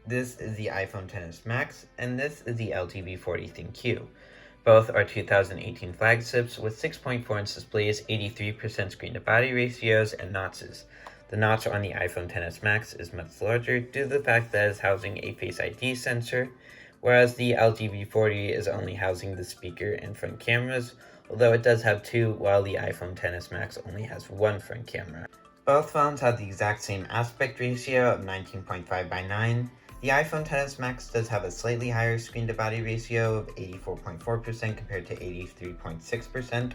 This is the iPhone XS Max, and this is the LG V40 ThinQ. Both are 2018 flagships with 6.4-inch displays, 83% screen-to-body ratios, and notches. The notch on the iPhone XS Max is much larger due to the fact that it is housing a Face ID sensor, whereas the LG V40 is only housing the speaker and front cameras, although it does have two, while the iPhone XS Max only has one front camera. Both phones have the exact same aspect ratio of 19.5 by 9. The iPhone XS Max does have a slightly higher screen-to-body ratio of 84.4% compared to 83.6%,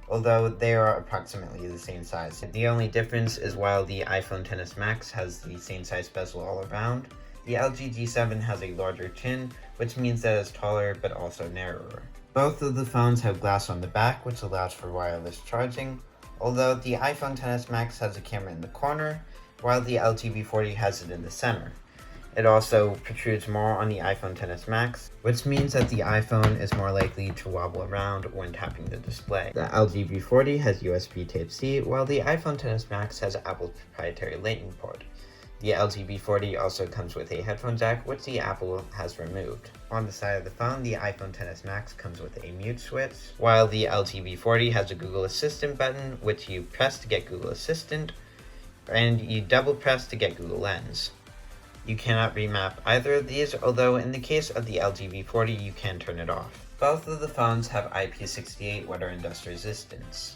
although they are approximately the same size. The only difference is while the iPhone XS Max has the same size bezel all around, the LG G7 has a larger chin, which means that it's taller but also narrower. Both of the phones have glass on the back, which allows for wireless charging, although the iPhone XS Max has a camera in the corner, while the LG V40 has it in the center. It also protrudes more on the iPhone XS Max, which means that the iPhone is more likely to wobble around when tapping the display. The LG V40 has USB Type-C, while the iPhone XS Max has Apple's proprietary Lightning port. The LG V40 also comes with a headphone jack, which the Apple has removed. On the side of the phone, the iPhone XS Max comes with a mute switch, while the LG V40 has a Google Assistant button, which you press to get Google Assistant, and you double press to get Google Lens. You cannot remap either of these, although in the case of the LG V40 you can turn it off. Both of the phones have IP68 water and dust resistance.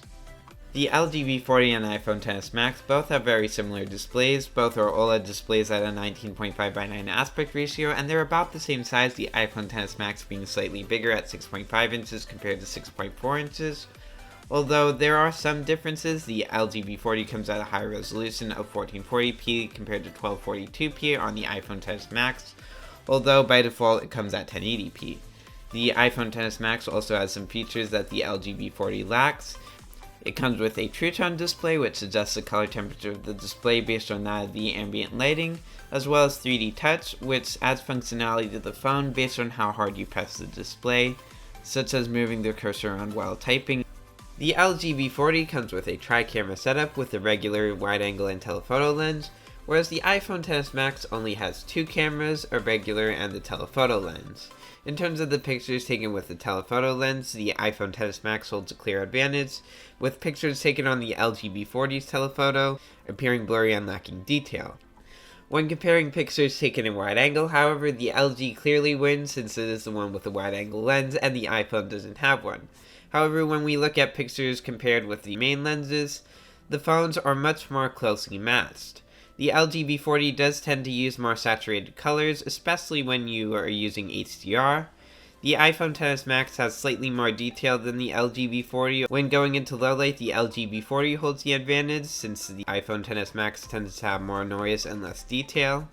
The LG V40 and iPhone XS Max both have very similar displays. Both are OLED displays at a 19.5 by 9 aspect ratio, and they're about the same size, the iPhone XS Max being slightly bigger at 6.5 inches compared to 6.4 inches. Although there are some differences, the LG V40 comes at a higher resolution of 1440p compared to 1242p on the iPhone XS Max, although by default it comes at 1080p. The iPhone XS Max also has some features that the LG V40 lacks. It comes with a True Tone display, which adjusts the color temperature of the display based on that of the ambient lighting, as well as 3D Touch, which adds functionality to the phone based on how hard you press the display, such as moving the cursor around while typing. The LG V40 comes with a tri-camera setup with a regular wide-angle and telephoto lens, whereas the iPhone XS Max only has two cameras, a regular and the telephoto lens. In terms of the pictures taken with the telephoto lens, the iPhone XS Max holds a clear advantage, with pictures taken on the LG V40's telephoto appearing blurry and lacking detail. When comparing pictures taken in wide angle, however, the LG clearly wins since it is the one with the wide angle lens and the iPhone doesn't have one. However, when we look at pictures compared with the main lenses, the phones are much more closely matched. The LG V40 does tend to use more saturated colors, especially when you are using HDR. The iPhone XS Max has slightly more detail than the LG V40. When going into low light, the LG V40 holds the advantage, since the iPhone XS Max tends to have more noise and less detail.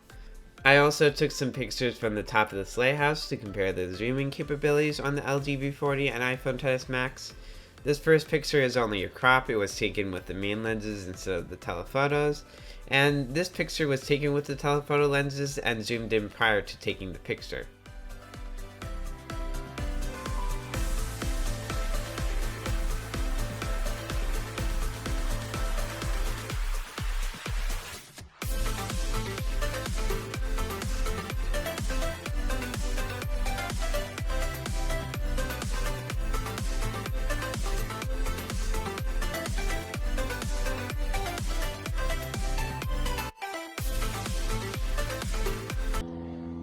I also took some pictures from the top of the sleigh house to compare the zooming capabilities on the LG V40 and iPhone XS Max. This first picture is only a crop. It was taken with the main lenses instead of the telephotos, and this picture was taken with the telephoto lenses and zoomed in prior to taking the picture.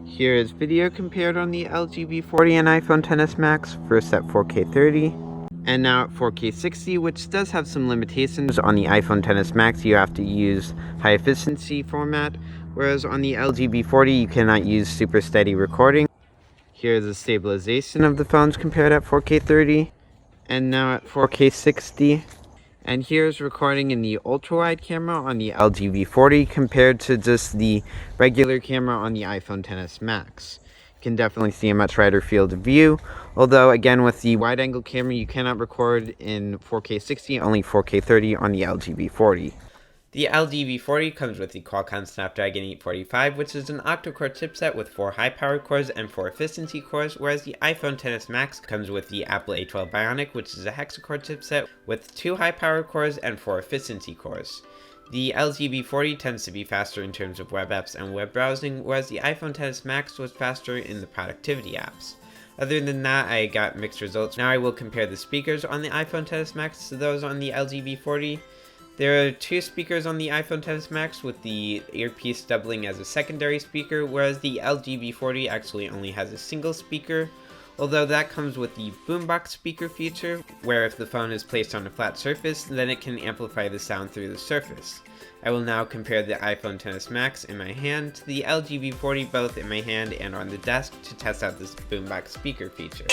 Here is video compared on the LG V40 and iPhone XS Max, first at 4K 30, and now at 4K 60, which does have some limitations. On the iPhone XS Max, you have to use high efficiency format, whereas on the LG V40, you cannot use super steady recording. Here is the stabilization of the phones compared at 4K 30, and now at 4K 60. And here's recording in the ultra-wide camera on the LG V40 compared to just the regular camera on the iPhone XS Max. You can definitely see a much wider field of view, although again with the wide-angle camera you cannot record in 4K 60, only 4K 30 on the LG V40. The LG V40 comes with the Qualcomm Snapdragon 845, which is an octa-core chipset with 4 high-power cores and 4 efficiency cores, whereas the iPhone XS Max comes with the Apple A12 Bionic, which is a hexa-core chipset with 2 high-power cores and 4 efficiency cores. The LG V40 tends to be faster in terms of web apps and web browsing, whereas the iPhone XS Max was faster in the productivity apps. Other than that, I got mixed results. Now I will compare the speakers on the iPhone XS Max to those on the LG V40. There are two speakers on the iPhone XS Max, with the earpiece doubling as a secondary speaker, whereas the LG V40 actually only has a single speaker, although that comes with the boombox speaker feature, where if the phone is placed on a flat surface, then it can amplify the sound through the surface. I will now compare the iPhone XS Max in my hand to the LG V40 both in my hand and on the desk to test out this boombox speaker feature.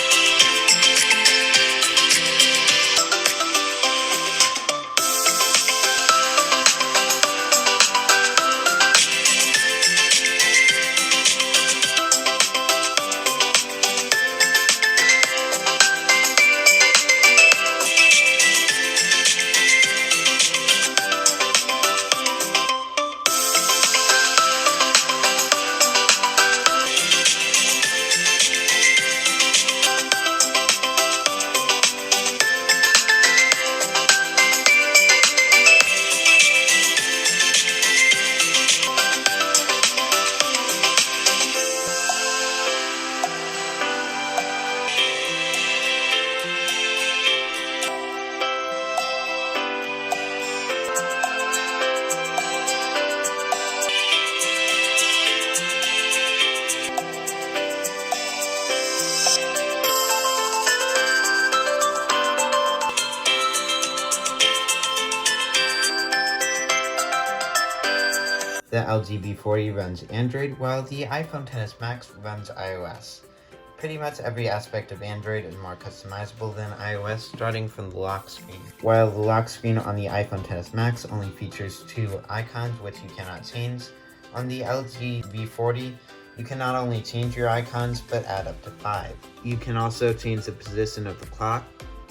The LG V40 runs Android, while the iPhone XS Max runs iOS. Pretty much every aspect of Android is more customizable than iOS, starting from the lock screen. While the lock screen on the iPhone XS Max only features 2 icons, which you cannot change, on the LG V40, you can not only change your icons, but add up to 5. You can also change the position of the clock,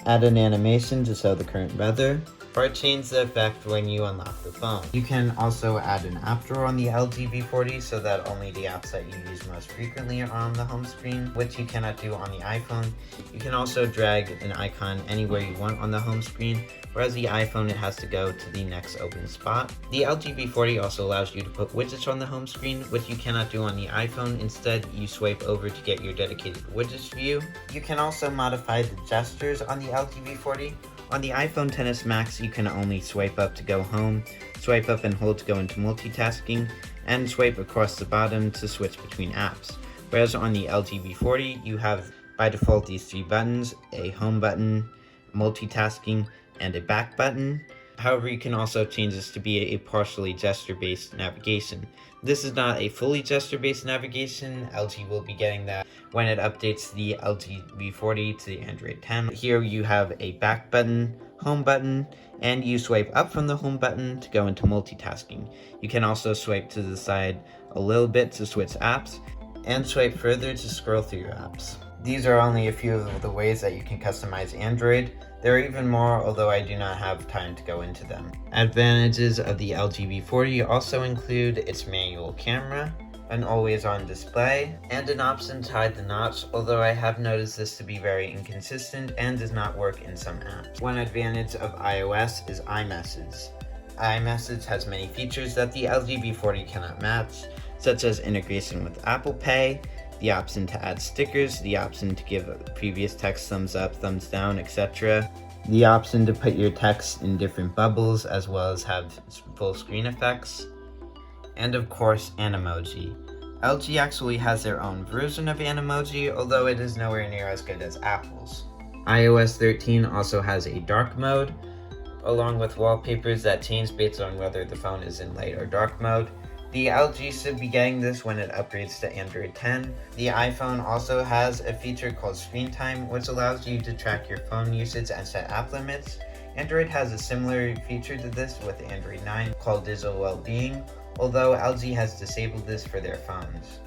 add an animation to show the current weather, or change the effect when you unlock the phone. You can also add an app drawer on the LG V40 so that only the apps that you use most frequently are on the home screen, which you cannot do on the iPhone. You can also drag an icon anywhere you want on the home screen, whereas the iPhone, it has to go to the next open spot. The LG V40 also allows you to put widgets on the home screen, which you cannot do on the iPhone. Instead, you swipe over to get your dedicated widgets view. You can also modify the gestures on the LG V40. On the iPhone XS Max, you can only swipe up to go home, swipe up and hold to go into multitasking, and swipe across the bottom to switch between apps. Whereas on the LG V40, you have by default these 3 buttons: a home button, multitasking, and a back button. However, you can also change this to be a partially gesture-based navigation. This is not a fully gesture-based navigation. LG will be getting that when it updates the LG V40 to the Android 10. Here you have a back button, home button, and you swipe up from the home button to go into multitasking. You can also swipe to the side a little bit to switch apps, and swipe further to scroll through your apps. These are only a few of the ways that you can customize Android. There are even more, although I do not have time to go into them. Advantages of the LG V40 also include its manual camera, an always-on display, and an option to hide the notch, although I have noticed this to be very inconsistent and does not work in some apps. One advantage of iOS is iMessage. iMessage has many features that the LG V40 cannot match, such as integration with Apple Pay, the option to add stickers, the option to give previous text thumbs up, thumbs down, etc., the option to put your text in different bubbles as well as have full screen effects, and of course Animoji. LG actually has their own version of Animoji, although it is nowhere near as good as Apple's. iOS 13 also has a dark mode, along with wallpapers that change based on whether the phone is in light or dark mode. The LG should be getting this when it upgrades to Android 10. The iPhone also has a feature called Screen Time, which allows you to track your phone usage and set app limits. Android has a similar feature to this with Android 9 called Digital Wellbeing, although LG has disabled this for their phones.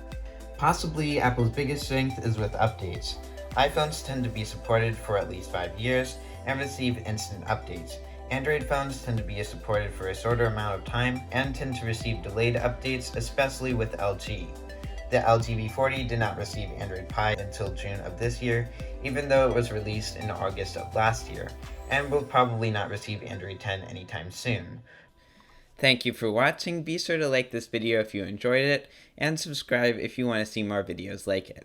Possibly Apple's biggest strength is with updates. iPhones tend to be supported for at least 5 years and receive instant updates. Android phones tend to be supported for a shorter amount of time and tend to receive delayed updates, especially with LG. The LG V40 did not receive Android Pie until June of this year, even though it was released in August of last year, and will probably not receive Android 10 anytime soon. Thank you for watching. Be sure to like this video if you enjoyed it, and subscribe if you want to see more videos like it.